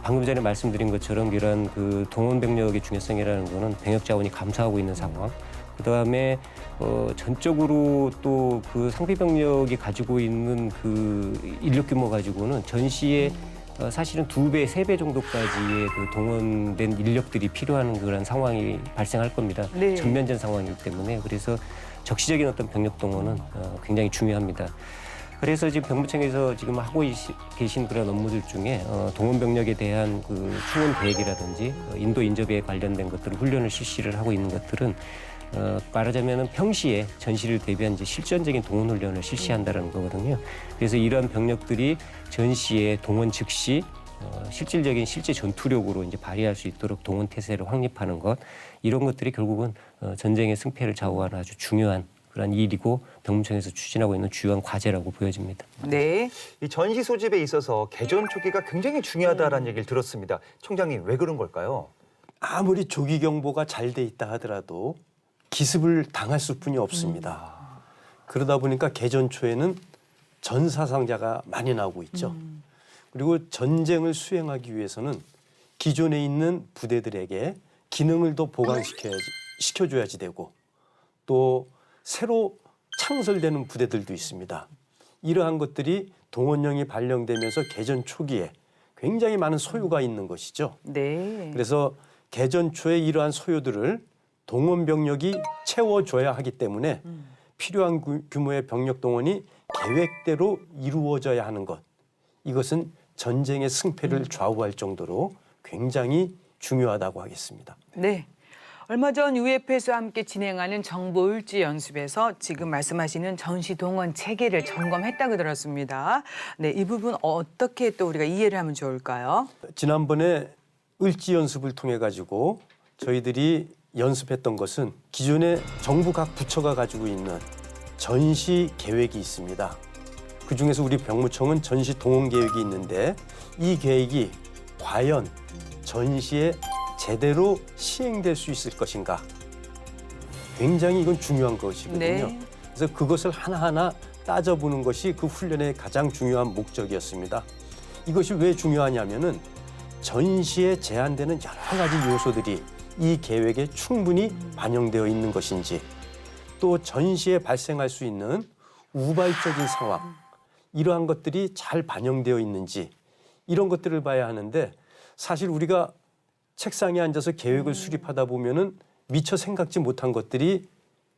방금 전에 말씀드린 것처럼 이러한 그 동원 병력의 중요성이라는 거는 병력 자원이 감소하고 있는 상황. 그다음에 전적으로 또 그 상비 병력이 가지고 있는 그 인력 규모 가지고는 전시에 사실은 2배, 3배 정도까지의 그 동원된 인력들이 필요한 그런 상황이 발생할 겁니다. 네. 전면전 상황이기 때문에 그래서 적시적인 어떤 병력 동원은 굉장히 중요합니다. 그래서 지금 병무청에서 지금 하고 계신 그런 업무들 중에 동원 병력에 대한 그 충원 계획이라든지 인도 인접에 관련된 것들을 훈련을 실시를 하고 있는 것들은 말하자면은 평시에 전시를 대비한 이제 실전적인 동원 훈련을 실시한다는 거거든요. 그래서 이러한 병력들이 전시에 동원 즉시 실질적인 실제 전투력으로 이제 발휘할 수 있도록 동원 태세를 확립하는 것 이런 것들이 결국은 전쟁의 승패를 좌우하는 아주 중요한 그런 일이고 병무청에서 추진하고 있는 주요한 과제라고 보여집니다. 네. 이 전시 소집에 있어서 개전 초기가 굉장히 중요하다라는 얘기를 들었습니다. 총장님 왜 그런 걸까요? 아무리 조기 경보가 잘 돼 있다 하더라도 기습을 당할 수뿐이 없습니다. 그러다 보니까 개전 초에는 전사상자가 많이 나오고 있죠. 그리고 전쟁을 수행하기 위해서는 기존에 있는 부대들에게 기능을 더 시켜줘야지 되고 또 새로 창설되는 부대들도 있습니다. 이러한 것들이 동원령이 발령되면서 개전 초기에 굉장히 많은 소요가 있는 것이죠. 네. 그래서 개전 초에 이러한 소요들을 동원 병력이 채워줘야 하기 때문에 필요한 규모의 병력 동원이 계획대로 이루어져야 하는 것. 이것은 전쟁의 승패를 좌우할 정도로 굉장히 중요하다고 하겠습니다. 네. 얼마 전 UFS와 함께 진행하는 정보일지 연습에서 지금 말씀하시는 전시 동원 체계를 점검했다고 들었습니다. 네, 이 부분 어떻게 또 우리가 이해를 하면 좋을까요? 지난번에 을지 연습을 통해 가지고 저희들이 연습했던 것은 기존에 정부 각 부처가 가지고 있는 전시 계획이 있습니다. 그중에서 우리 병무청은 전시 동원 계획이 있는데 이 계획이 과연 전시에 제대로 시행될 수 있을 것인가. 굉장히 이건 중요한 것이거든요. 네. 그래서 그것을 하나하나 따져보는 것이 그 훈련의 가장 중요한 목적이었습니다. 이것이 왜 중요하냐면은 전시에 제한되는 여러 가지 요소들이 이 계획에 충분히 반영되어 있는 것인지 또 전시에 발생할 수 있는 우발적인 상황 이러한 것들이 잘 반영되어 있는지 이런 것들을 봐야 하는데 사실 우리가 책상에 앉아서 계획을 수립하다 보면은 미처 생각지 못한 것들이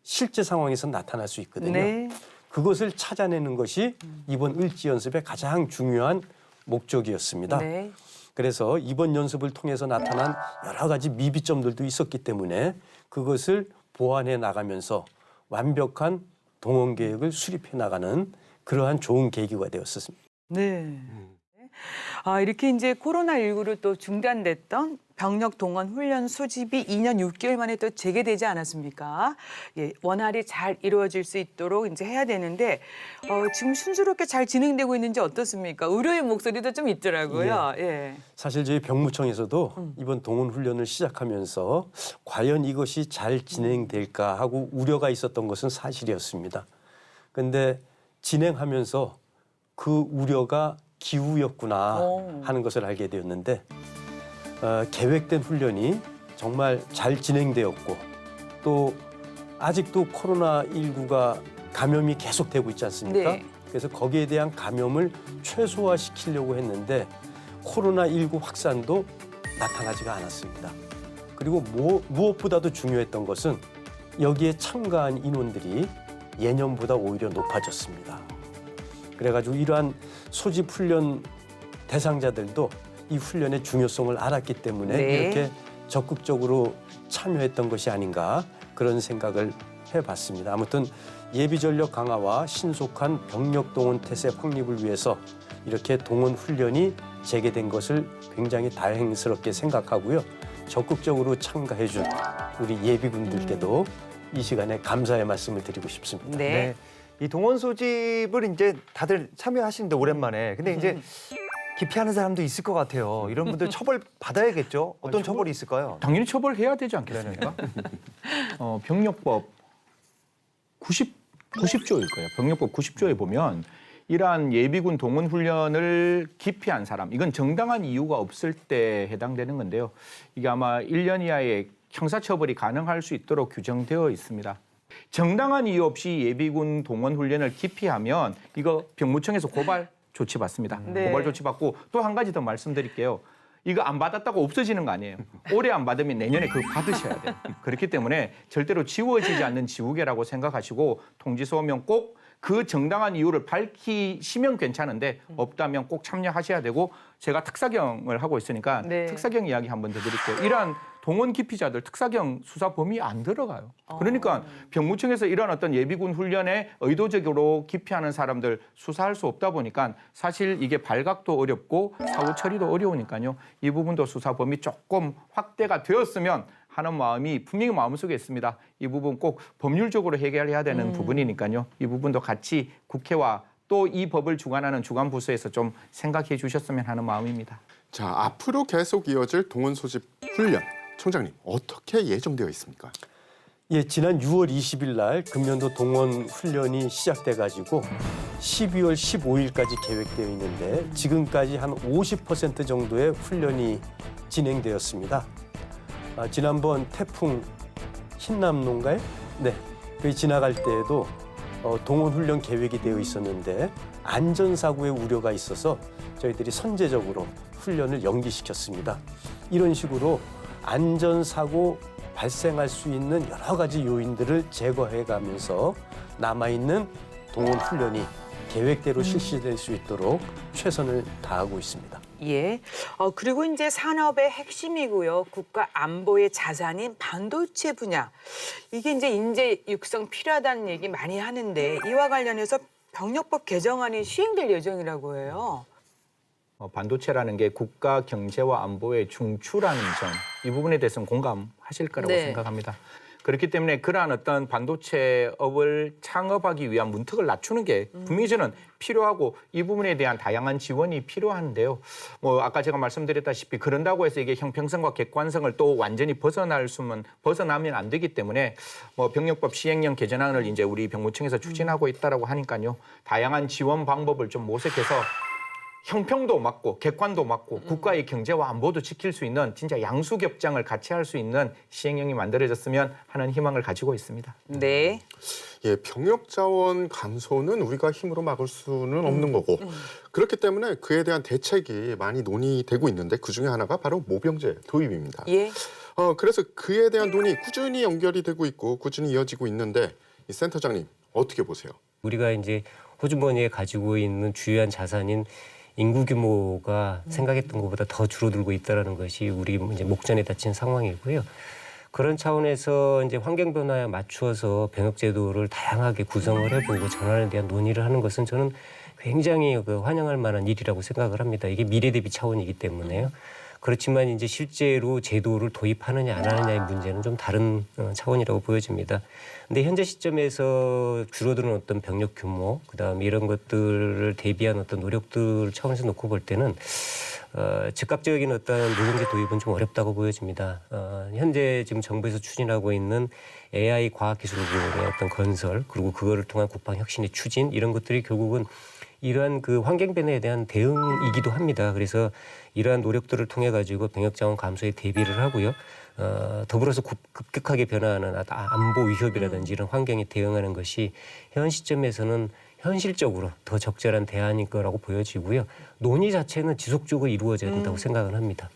실제 상황에서 나타날 수 있거든요. 네. 그것을 찾아내는 것이 이번 을지 연습의 가장 중요한 목적이었습니다. 네. 그래서 이번 연습을 통해서 나타난 여러 가지 미비점들도 있었기 때문에 그것을 보완해 나가면서 완벽한 동원 계획을 수립해 나가는 그러한 좋은 계기가 되었습니다. 네. 이렇게 이제 코로나19로 또 중단됐던 병력 동원 훈련 소집이 2년 6개월 만에 또 재개되지 않았습니까? 예, 원활히 잘 이루어질 수 있도록 이제 해야 되는데 지금 순조롭게 잘 진행되고 있는지 어떻습니까? 우려의 목소리도 좀 있더라고요. 예. 사실 저희 병무청에서도 이번 동원 훈련을 시작하면서 과연 이것이 잘 진행될까 하고 우려가 있었던 것은 사실이었습니다. 그런데 진행하면서 그 우려가 기우였구나 하는 것을 알게 되었는데 계획된 훈련이 정말 잘 진행되었고 또 아직도 코로나19가 감염이 계속되고 있지 않습니까? 네. 그래서 거기에 대한 감염을 최소화시키려고 했는데 코로나19 확산도 나타나지가 않았습니다. 그리고 무엇보다도 중요했던 것은 여기에 참가한 인원들이 예년보다 오히려 높아졌습니다. 그래가지고 이러한 소집 훈련 대상자들도 이 훈련의 중요성을 알았기 때문에 네. 이렇게 적극적으로 참여했던 것이 아닌가 그런 생각을 해봤습니다. 아무튼 예비 전력 강화와 신속한 병력 동원 태세 확립을 위해서 이렇게 동원 훈련이 재개된 것을 굉장히 다행스럽게 생각하고요. 적극적으로 참가해준 우리 예비군들께도 이 시간에 감사의 말씀을 드리고 싶습니다. 네. 이 동원 소집을 이제 다들 참여하시는데 오랜만에. 근데 이제 기피하는 사람도 있을 것 같아요. 이런 분들 처벌 받아야겠죠? 어떤 처벌이 있을까요? 당연히 처벌해야 되지 않겠습니까? 병력법 90조일 거예요. 병력법 90조에 보면 이러한 예비군 동원 훈련을 기피한 사람, 이건 정당한 이유가 없을 때 해당되는 건데요. 이게 아마 1년 이하의 형사처벌이 가능할 수 있도록 규정되어 있습니다. 정당한 이유 없이 예비군 동원 훈련을 기피하면 이거 병무청에서 고발 조치 받습니다. 네. 고발 조치 받고 또 한 가지 더 말씀드릴게요. 이거 안 받았다고 없어지는 거 아니에요. 올해 안 받으면 내년에 그거 받으셔야 돼요. 그렇기 때문에 절대로 지워지지 않는 지우개라고 생각하시고 통지서 오면 꼭 그 정당한 이유를 밝히시면 괜찮은데 없다면 꼭 참여하셔야 되고 제가 특사경을 하고 있으니까 네. 특사경 이야기 한번 더 드릴게요. 이러한 동원 기피자들 특사경 수사 범위 안 들어가요. 그러니까 병무청에서 이런 어떤 예비군 훈련에 의도적으로 기피하는 사람들 수사할 수 없다 보니까 사실 이게 발각도 어렵고 사후 처리도 어려우니까요. 이 부분도 수사 범위 조금 확대가 되었으면 하는 마음이 분명히 마음속에 있습니다. 이 부분 꼭 법률적으로 해결해야 되는 부분이니까요. 이 부분도 같이 국회와 또 이 법을 주관하는 주관 부서에서 좀 생각해 주셨으면 하는 마음입니다. 자, 앞으로 계속 이어질 동원 소집 훈련, 총장님 어떻게 예정되어 있습니까? 예, 지난 6월 20일 날 금년도 동원 훈련이 시작돼 가지고 12월 15일까지 계획되어 있는데 지금까지 한 50% 정도의 훈련이 진행되었습니다. 지난번 태풍 흰남노인가요? 네, 그 지나갈 때에도 동원 훈련 계획이 되어 있었는데 안전사고의 우려가 있어서 저희들이 선제적으로 훈련을 연기시켰습니다. 이런 식으로 안전사고 발생할 수 있는 여러 가지 요인들을 제거해가면서 남아있는 동원 훈련이 계획대로 실시될 수 있도록 최선을 다하고 있습니다. 예. 그리고 이제 산업의 핵심이고요. 국가 안보의 자산인 반도체 분야. 이게 이제 인재 육성 필요하다는 얘기 많이 하는데 이와 관련해서 병력법 개정안이 시행될 예정이라고 해요. 반도체라는 게 국가 경제와 안보의 중추라는 점, 이 부분에 대해서는 공감하실 거라고 네. 생각합니다. 그렇기 때문에 그러한 어떤 반도체업을 창업하기 위한 문턱을 낮추는 게 분명히 저는 필요하고 이 부분에 대한 다양한 지원이 필요한데요. 뭐 아까 제가 말씀드렸다시피 그런다고 해서 이게 형평성과 객관성을 또 완전히 벗어나면 안 되기 때문에 뭐 병력법 시행령 개정안을 이제 우리 병무청에서 추진하고 있다라고 하니까요. 다양한 지원 방법을 좀 모색해서 형평도 맞고 객관도 맞고 국가의 경제와 안보도 지킬 수 있는 진짜 양수겹장을 같이 할 수 있는 시행령이 만들어졌으면 하는 희망을 가지고 있습니다. 네. 예, 병력 자원 감소는 우리가 힘으로 막을 수는 없는 거고 그렇기 때문에 그에 대한 대책이 많이 논의되고 있는데 그중에 하나가 바로 모병제 도입입니다. 예. 그래서 그에 대한 논의 꾸준히 연결이 되고 있고 꾸준히 이어지고 있는데 이 센터장님 어떻게 보세요? 우리가 이제 호주머니에 가지고 있는 주요한 자산인 인구 규모가 생각했던 것보다 더 줄어들고 있다는 것이 우리 이제 목전에 닥친 상황이고요. 그런 차원에서 이제 환경 변화에 맞추어서 병역 제도를 다양하게 구성을 해보고 전환에 대한 논의를 하는 것은 저는 굉장히 환영할 만한 일이라고 생각을 합니다. 이게 미래 대비 차원이기 때문에요. 그렇지만 이제 실제로 제도를 도입하느냐 안 하느냐의 문제는 좀 다른 차원이라고 보여집니다. 근데 현재 시점에서 줄어드는 어떤 병력 규모, 그다음에 이런 것들을 대비한 어떤 노력들 차원에서 놓고 볼 때는 즉각적인 어떤 노동제 도입은 좀 어렵다고 보여집니다. 현재 지금 정부에서 추진하고 있는 AI 과학기술부의 어떤 건설, 그리고 그거를 통한 국방 혁신의 추진 이런 것들이 결국은 이러한 그 환경 변화에 대한 대응이기도 합니다. 그래서 이러한 노력들을 통해 가지고 병역 자원 감소에 대비를 하고요. 더불어서 급격하게 변화하는 안보 위협이라든지 이런 환경에 대응하는 것이 현 시점에서는 현실적으로 더 적절한 대안일 거라고 보여지고요. 논의 자체는 지속적으로 이루어져야 된다고 생각을 합니다.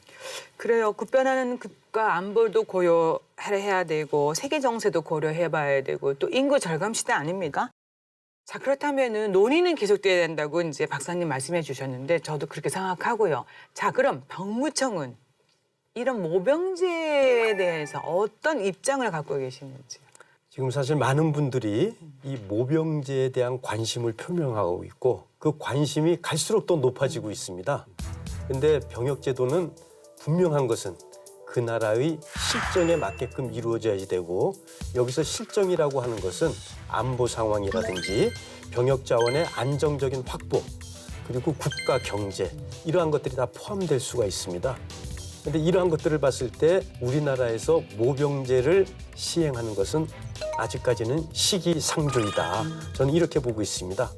그래요. 급변하는 국가 안보도 고려해야 되고 세계 정세도 고려해봐야 되고 또 인구 절감 시대 아닙니까? 자, 그렇다면은 논의는 계속돼야 된다고 이제 박사님 말씀해 주셨는데 저도 그렇게 생각하고요. 자, 그럼 병무청은 이런 모병제에 대해서 어떤 입장을 갖고 계시는지. 지금 사실 많은 분들이 이 모병제에 대한 관심을 표명하고 있고 그 관심이 갈수록 더 높아지고 있습니다. 그런데 병역제도는 분명한 것은 그 나라의 실정에 맞게끔 이루어져야 되고 여기서 실정이라고 하는 것은 안보 상황이라든지 병역 자원의 안정적인 확보 그리고 국가 경제 이러한 것들이 다 포함될 수가 있습니다. 그런데 이러한 것들을 봤을 때 우리나라에서 모병제를 시행하는 것은 아직까지는 시기상조이다. 저는 이렇게 보고 있습니다.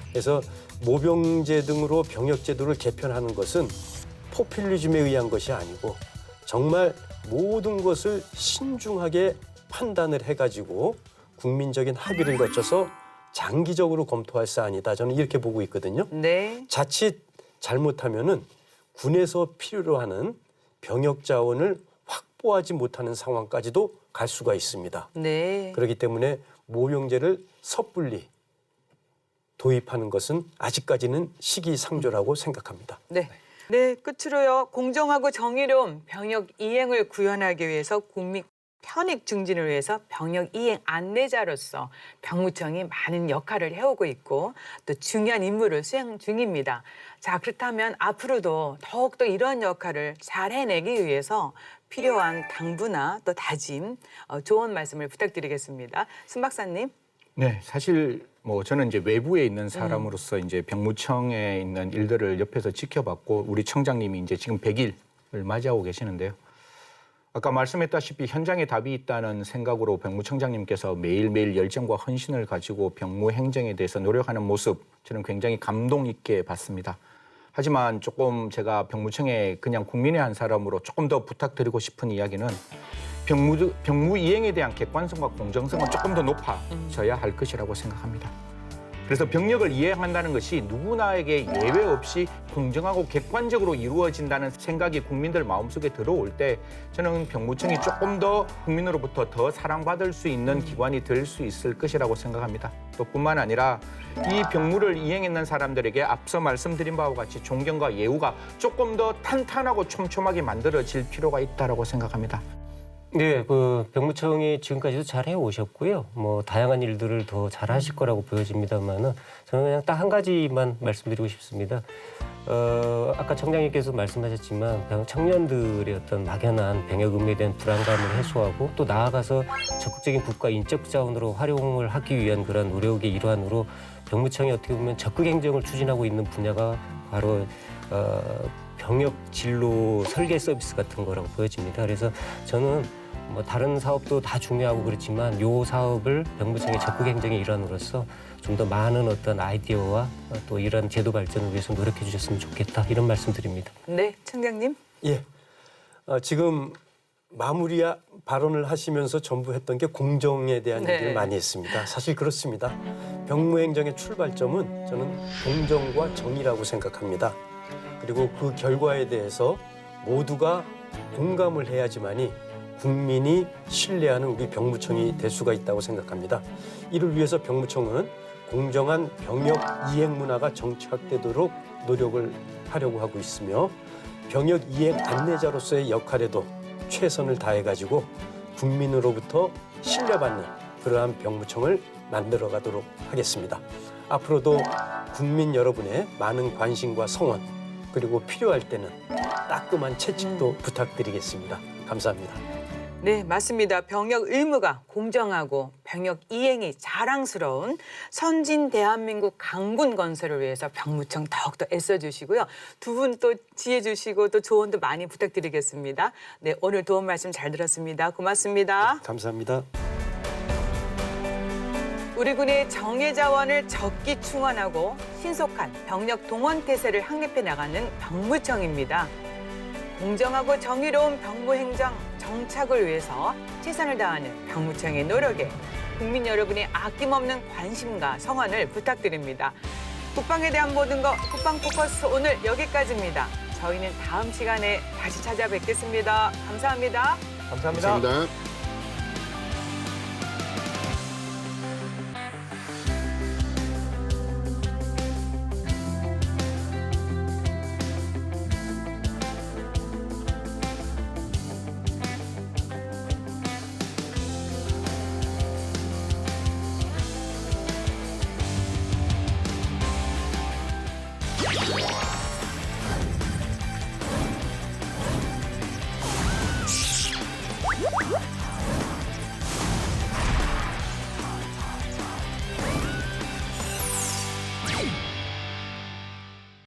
그래서 모병제 등으로 병역제도를 개편하는 것은 포퓰리즘에 의한 것이 아니고 정말 모든 것을 신중하게 판단을 해가지고 국민적인 합의를 거쳐서 장기적으로 검토할 사안이다. 저는 이렇게 보고 있거든요. 네. 자칫 잘못하면은 군에서 필요로 하는 병역 자원을 확보하지 못하는 상황까지도 갈 수가 있습니다. 네. 그렇기 때문에 모병제를 섣불리 도입하는 것은 아직까지는 시기상조라고 생각합니다. 네. 네, 끝으로요. 공정하고 정의로운 병역 이행을 구현하기 위해서 국민 편익 증진을 위해서 병역 이행 안내자로서 병무청이 많은 역할을 해오고 있고 또 중요한 임무를 수행 중입니다. 자, 그렇다면 앞으로도 더욱더 이런 역할을 잘 해내기 위해서 필요한 당부나 또 다짐, 좋은 말씀을 부탁드리겠습니다. 승 박사님. 네, 사실 뭐 저는 이제 외부에 있는 사람으로서 이제 병무청에 있는 일들을 옆에서 지켜봤고 우리 청장님이 이제 지금 100일을 맞이하고 계시는데요. 아까 말씀했다시피 현장에 답이 있다는 생각으로 병무청장님께서 매일매일 열정과 헌신을 가지고 병무 행정에 대해서 노력하는 모습 저는 굉장히 감동 있게 봤습니다. 하지만 조금 제가 병무청의 그냥 국민의 한 사람으로 조금 더 부탁드리고 싶은 이야기는 병무 이행에 대한 객관성과 공정성은 조금 더 높아져야 할 것이라고 생각합니다. 그래서 병력을 이행한다는 것이 누구나에게 예외 없이 공정하고 객관적으로 이루어진다는 생각이 국민들 마음속에 들어올 때 저는 병무청이 조금 더 국민으로부터 더 사랑받을 수 있는 기관이 될 수 있을 것이라고 생각합니다. 또 뿐만 아니라 이 병무를 이행했는 사람들에게 앞서 말씀드린 바와 같이 존경과 예우가 조금 더 탄탄하고 촘촘하게 만들어질 필요가 있다고 생각합니다. 네, 그 병무청이 지금까지도 잘 해오셨고요. 뭐 다양한 일들을 더 잘하실 거라고 보여집니다만은 저는 그냥 딱 한 가지만 말씀드리고 싶습니다. 아까 청장님께서 말씀하셨지만 청년들의 어떤 막연한 병역 의무에 대한 불안감을 해소하고 또 나아가서 적극적인 국가 인적 자원으로 활용을 하기 위한 그런 노력의 일환으로 병무청이 어떻게 보면 적극 행정을 추진하고 있는 분야가 바로 병역 진로 설계 서비스 같은 거라고 보여집니다. 그래서 저는 뭐 다른 사업도 다 중요하고 그렇지만 요 사업을 병무청의 적극 행정의 일환으로서 좀 더 많은 어떤 아이디어와 또 이런 제도 발전을 위해서 노력해 주셨으면 좋겠다 이런 말씀드립니다. 네, 청장님. 예, 지금 마무리 발언을 하시면서 전부 했던 게 공정에 대한 네. 얘기를 많이 했습니다. 사실 그렇습니다. 병무행정의 출발점은 저는 공정과 정의라고 생각합니다. 그리고 그 결과에 대해서 모두가 공감을 해야지만이 국민이 신뢰하는 우리 병무청이 될 수가 있다고 생각합니다. 이를 위해서 병무청은 공정한 병역 이행 문화가 정착되도록 노력을 하려고 하고 있으며 병역 이행 안내자로서의 역할에도 최선을 다해가지고 국민으로부터 신뢰받는 그러한 병무청을 만들어가도록 하겠습니다. 앞으로도 국민 여러분의 많은 관심과 성원 그리고 필요할 때는 따끔한 채찍도 부탁드리겠습니다. 감사합니다. 네, 맞습니다. 병역 의무가 공정하고 병역 이행이 자랑스러운 선진 대한민국 강군 건설을 위해서 병무청 더욱더 애써주시고요. 두 분 또 지혜 주시고 또 조언도 많이 부탁드리겠습니다. 네, 오늘 도움 말씀 잘 들었습니다. 고맙습니다. 감사합니다. 우리 군의 정예 자원을 적기 충원하고 신속한 병력 동원 태세를 확립해 나가는 병무청입니다. 공정하고 정의로운 병무행정 정착을 위해서 최선을 다하는 병무청의 노력에 국민 여러분의 아낌없는 관심과 성원을 부탁드립니다. 국방에 대한 모든 것 국방 포커스 오늘 여기까지입니다. 저희는 다음 시간에 다시 찾아뵙겠습니다. 감사합니다. 감사합니다. 감사합니다.